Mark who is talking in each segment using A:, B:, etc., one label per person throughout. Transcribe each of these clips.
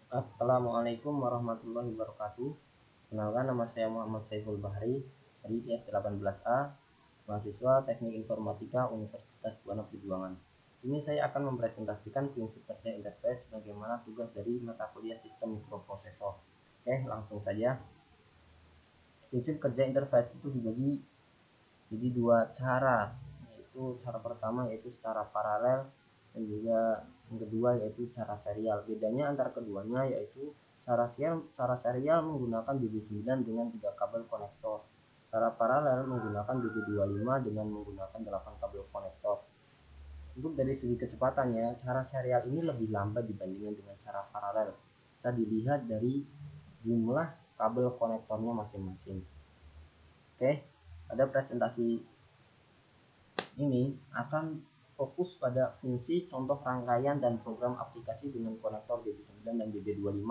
A: Assalamualaikum warahmatullahi wabarakatuh. Kenalkan, nama saya Muhammad Saiful Bahri dari IF18A, mahasiswa Teknik Informatika Universitas Buana Perjuangan. Sini saya akan mempresentasikan prinsip kerja interface, bagaimana tugas dari mata kuliah sistem mikroprosesor. Oke, langsung saja. Prinsip kerja interface itu dibagi jadi dua cara, yaitu cara pertama yaitu secara paralel, dan juga yang kedua yaitu cara serial. Bedanya antara keduanya yaitu cara serial menggunakan DB9 dengan 3 kabel konektor. Cara paralel menggunakan DB25 dengan menggunakan 8 kabel konektor. Untuk dari segi kecepatannya, cara serial ini lebih lambat dibandingkan dengan cara paralel. Bisa dilihat dari jumlah kabel konektornya masing-masing. Oke, pada presentasi ini akan fokus pada fungsi, contoh rangkaian, dan program aplikasi dengan konektor DB9 dan DB25.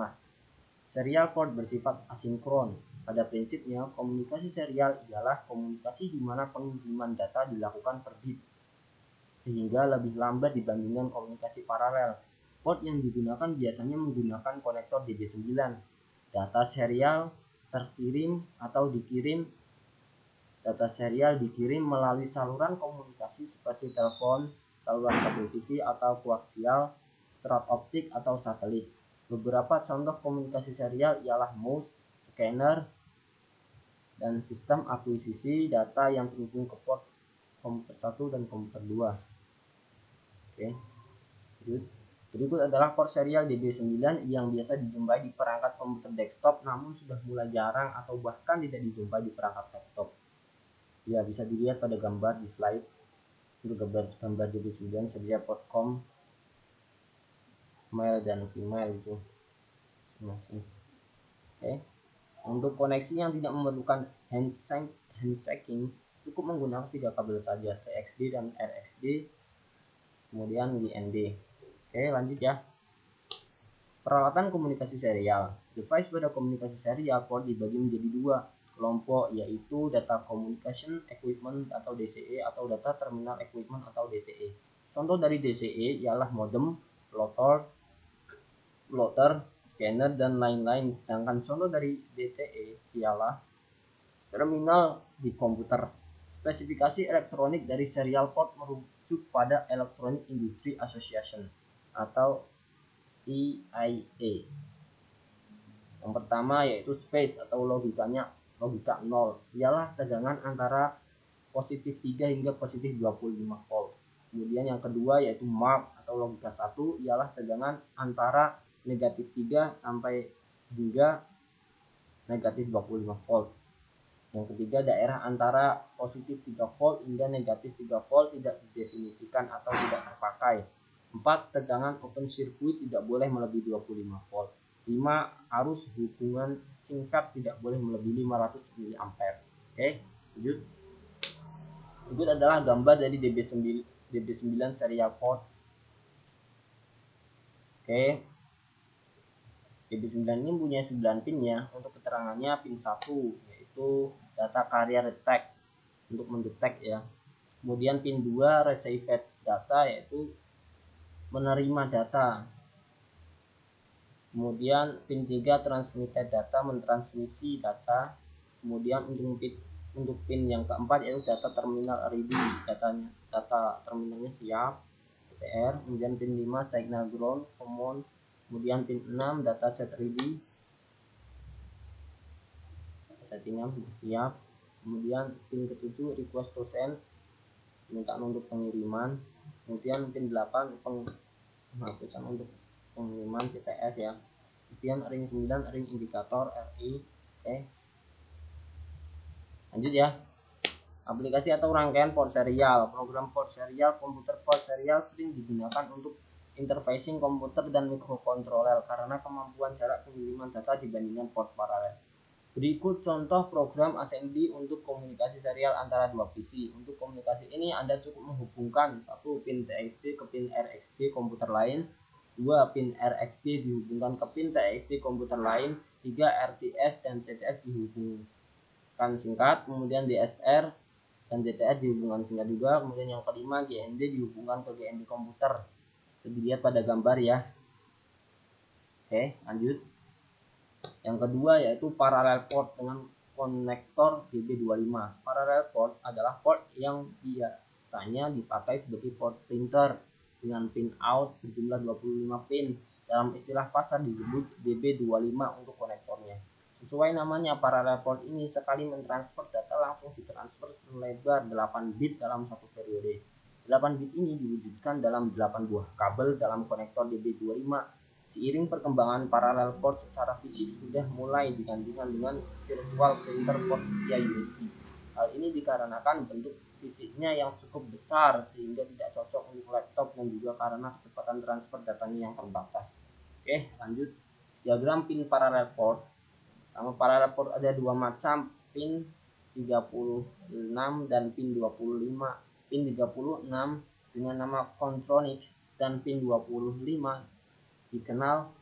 A: Serial port bersifat asinkron. Pada prinsipnya, komunikasi serial ialah komunikasi di mana pengiriman data dilakukan per bit, sehingga lebih lambat dibandingkan komunikasi paralel. Port yang digunakan biasanya menggunakan konektor DB9. Data serial terkirim atau dikirim Data serial dikirim melalui saluran komunikasi seperti telepon, saluran kabel TV atau koaksial, serat optik atau satelit. Beberapa contoh komunikasi serial ialah mouse, scanner, dan sistem akuisisi data yang terhubung ke port komputer 1 dan komputer 2. Oke. Berikut adalah port serial DB9 yang biasa dijumpai di perangkat komputer desktop, namun sudah mulai jarang atau bahkan tidak dijumpai di perangkat laptop. Ya, bisa dilihat pada gambar di slide. Untuk gambar DB9 sedia port COM, male dan female itu masing-masing. Oke. Untuk koneksi yang tidak memerlukan handshaking, cukup menggunakan 3 kabel saja, TXD dan RXD, kemudian GND. Oke, lanjut ya. Peralatan komunikasi serial. Device pada komunikasi serial port dibagi menjadi dua kelompok, yaitu Data Communication Equipment atau DCE atau Data Terminal Equipment atau DTE. Contoh dari DCE ialah modem, plotter, scanner, dan lain-lain. Sedangkan contoh dari DTE ialah terminal di komputer. Spesifikasi elektronik dari serial port merujuk pada Electronic Industry Association atau EIA. Yang pertama yaitu space atau logika 0, ialah tegangan antara positif 3 hingga positif 25 volt. Kemudian yang kedua yaitu mark atau logika 1, ialah tegangan antara negatif 3 sampai hingga negatif 25 volt. Yang ketiga, daerah antara positif 3 volt hingga negatif 3 volt tidak didefinisikan atau tidak terpakai. 4. Tegangan open circuit tidak boleh melebihi 25 volt. 5. Arus hubungan singkat tidak boleh melebihi 500 mA. Oke, lanjut. Berikut adalah gambar dari DB9 serial port. Oke. DB9 ini punya 9 pin ya. Untuk keterangannya pin 1 yaitu data carrier detect untuk mendetek ya. Kemudian pin 2 received data yaitu menerima data. Kemudian pin 3 transmitted data, mentransmisi data. Kemudian untuk pin yang keempat yaitu data terminal ready, data terminalnya siap, DTR. Kemudian pin 5 signal ground common. Kemudian pin 6 data set ready, settingnya sudah siap. Kemudian pin ke-7 request to send, permintaan untuk pengiriman. Kemudian pin 8 penghapusan untuk pengiriman CTS ya. Kemudian ring 9 ring indikator RI. Oke. Lanjut ya. Aplikasi atau rangkaian port serial. Program port serial, komputer port serial sering digunakan untuk interfacing komputer dan mikrokontroler karena kemampuan jarak pengiriman data dibandingkan port paralel. Berikut contoh program assembly untuk komunikasi serial antara dua PC. Untuk komunikasi ini Anda cukup menghubungkan 1 pin TXT ke pin RXD komputer lain, 2 pin RXD dihubungkan ke pin TXT komputer lain, 3 RTS dan CTS dihubungkan singkat, kemudian DSR dan DTR dihubungkan singkat juga, kemudian yang kelima GND dihubungkan ke GND komputer. Bisa dilihat pada gambar ya. Oke, lanjut. Yang kedua yaitu parallel port dengan konektor DB25. Parallel port adalah port yang biasanya dipakai sebagai port printer dengan pin out berjumlah 25 pin. Dalam istilah pasar disebut DB25 untuk konektornya. Sesuai namanya, parallel port ini sekali mentransfer data langsung ditransfer selebar 8 bit dalam satu periode. 8 bit ini diwujudkan dalam 8 buah kabel dalam konektor DB25. Seiring perkembangan parallel port secara fisik sudah mulai digantikan dengan virtual printer port via USB. Hal ini dikarenakan bentuk fisiknya yang cukup besar sehingga tidak cocok untuk laptop dan juga karena kecepatan transfer datanya yang terbatas. Oke, lanjut. Diagram pin parallel port. Sama parallel port ada dua macam, pin 36 dan pin 25. Pin 36 dengan nama Contronic dan pin 25 dikenal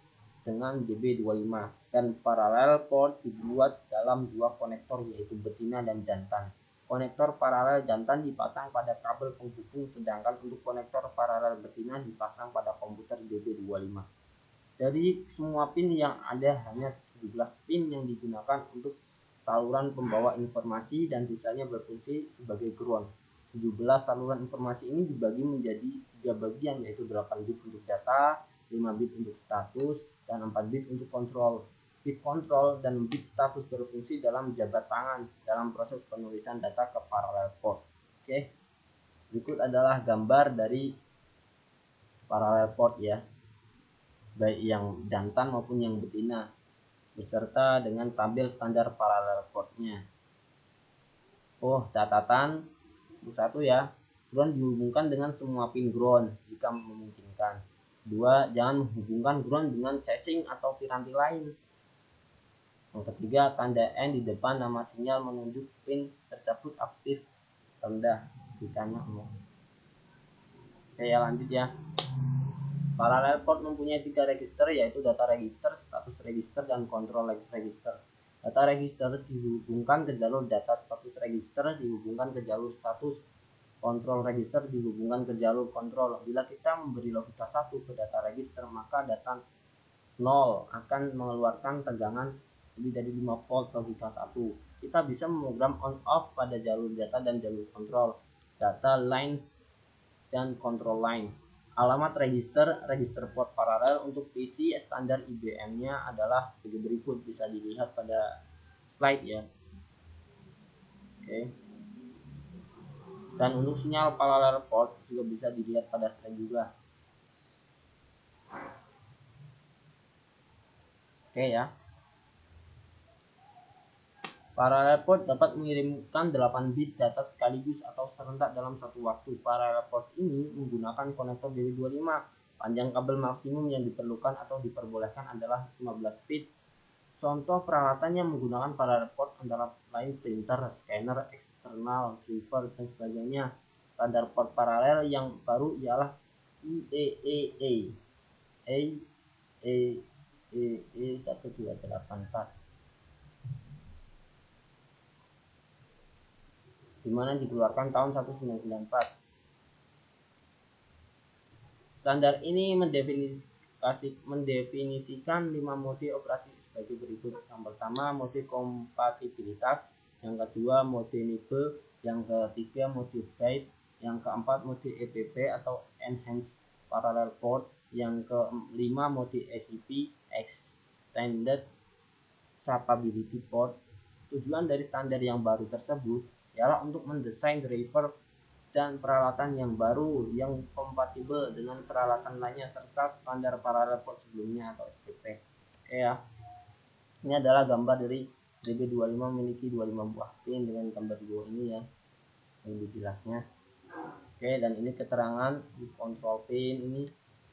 A: dengan DB25, dan parallel port dibuat dalam dua konektor yaitu betina dan jantan. Konektor paralel jantan dipasang pada kabel penghubung, sedangkan untuk konektor paralel betina dipasang pada komputer DB25. Dari semua pin yang ada hanya 17 pin yang digunakan untuk saluran pembawa informasi dan sisanya berfungsi sebagai ground. 17 saluran informasi ini dibagi menjadi 3 bagian yaitu 8 bit untuk data, 5 bit untuk status, dan 4 bit untuk kontrol. Bit kontrol dan bit status berfungsi dalam jabat tangan dalam proses penulisan data ke parallel port. Oke. Berikut adalah gambar dari parallel port ya, baik yang jantan maupun yang betina, beserta dengan tabel standar parallel portnya. Oh, catatan satu ya, ground dihubungkan dengan semua pin ground jika memungkinkan. 2. Jangan menghubungkan ground dengan casing atau piranti lain. Yang ketiga, tanda N di depan nama sinyal menunjuk pin tersebut aktif rendah jikanya 0. Oke ya, lanjut ya. Parallel port mempunyai 3 register yaitu data register, status register, dan control register. Data register dihubungkan ke jalur data, status register dihubungkan ke jalur status, control register dihubungkan ke jalur kontrol. Bila kita memberi logika 1 ke data register, maka data 0 akan mengeluarkan tegangan lebih dari 5 volt logika 1. Kita bisa memprogram on off pada jalur data dan jalur kontrol, data lines dan control lines. Alamat register port paralel untuk PC standar IBM-nya adalah sebagai berikut, bisa dilihat pada slide ya. Oke. Dan untuk sinyal parallel port juga bisa dilihat pada slide juga. Oke ya. Parallel port dapat mengirimkan 8 bit data sekaligus atau serentak dalam satu waktu. Parallel port ini menggunakan konektor DB25. Panjang kabel maksimum yang diperlukan atau diperbolehkan adalah 15 feet. Contoh peralatannya menggunakan parallel port antara lain printer, scanner, eksternal, driver, dan sebagainya. Standar port paralel yang baru ialah IEEE 1284. Di mana dikeluarkan tahun 1994. Standar ini mendefinisikan 5 mode operasi sebagai berikut. Yang pertama, mode kompatibilitas. Yang kedua, mode enable. Yang ketiga, mode guide. Yang keempat, mode EPP atau Enhanced Parallel Port. Yang kelima, mode ECP, Extended Capability Port. Tujuan dari standar yang baru tersebut ialah untuk mendesain driver dan peralatan yang baru yang kompatibel dengan peralatan lainnya serta standar parallel port sebelumnya atau SPP. Oke ya. Ini adalah gambar dari DB25 memiliki 25 buah pin dengan gambar di bawah ini ya, lebih jelasnya. Oke, dan ini keterangan di control pin ini.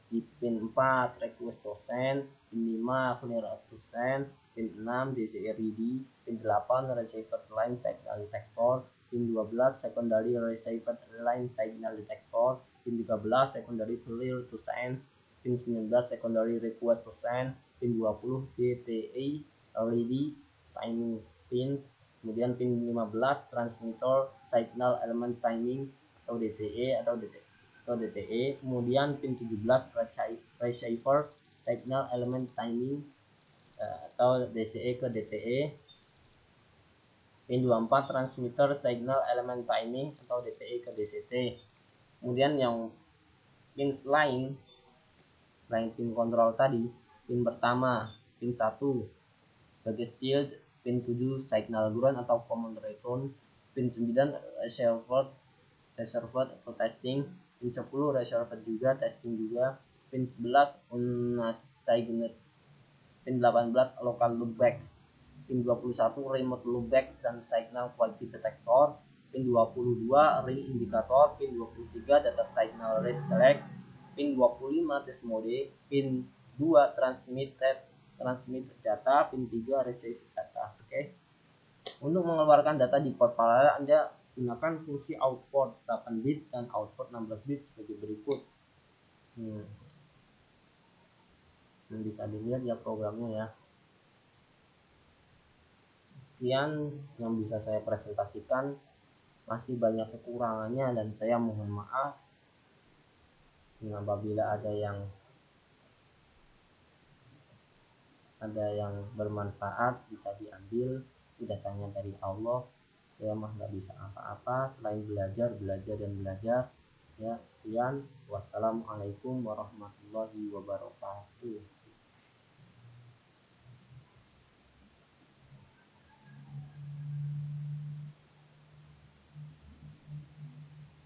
A: Di pin 4 request dosen, pin 5 clear absent, pin 6 DCE ready, pin 8 receiver line signal detector, pin 12 secondary receiver line signal detector, pin 13 secondary clear to send, pin 19 secondary request to send, pin 20 DTE LED timing pins, kemudian pin 15 transmitter signal element timing atau DCE atau DTE, kemudian pin 17 receiver signal element timing atau DCE ke DTE. Pin 24 transmitter signal element timing atau DTE ke DCT. Kemudian yang pin selain pin kontrol tadi, pin pertama, pin 1 sebagai shield, pin 7 signal ground atau common return, pin 9 reserved atau testing, pin 10 reserved juga, testing juga, pin 11 unsigned, pin 18 local loopback, pin 21 remote loopback dan signal quality detector, pin 22 ring indicator, pin 23 data signal rate select, pin 25 test mode, pin 2 transmit data, pin 3 receive data. Oke. Untuk mengeluarkan data di port paralel, Anda gunakan fungsi output 8 bit dan output 16 bit sebagai berikut. Bisa dilihat ya programnya ya. Sekian yang bisa saya presentasikan, masih banyak kekurangannya dan saya mohon maaf apabila ada yang bermanfaat bisa diambil. Tidak tanya dari Allah, saya mah nggak bisa apa-apa selain belajar dan belajar ya. Sekian, wassalamualaikum warahmatullahi wabarakatuh.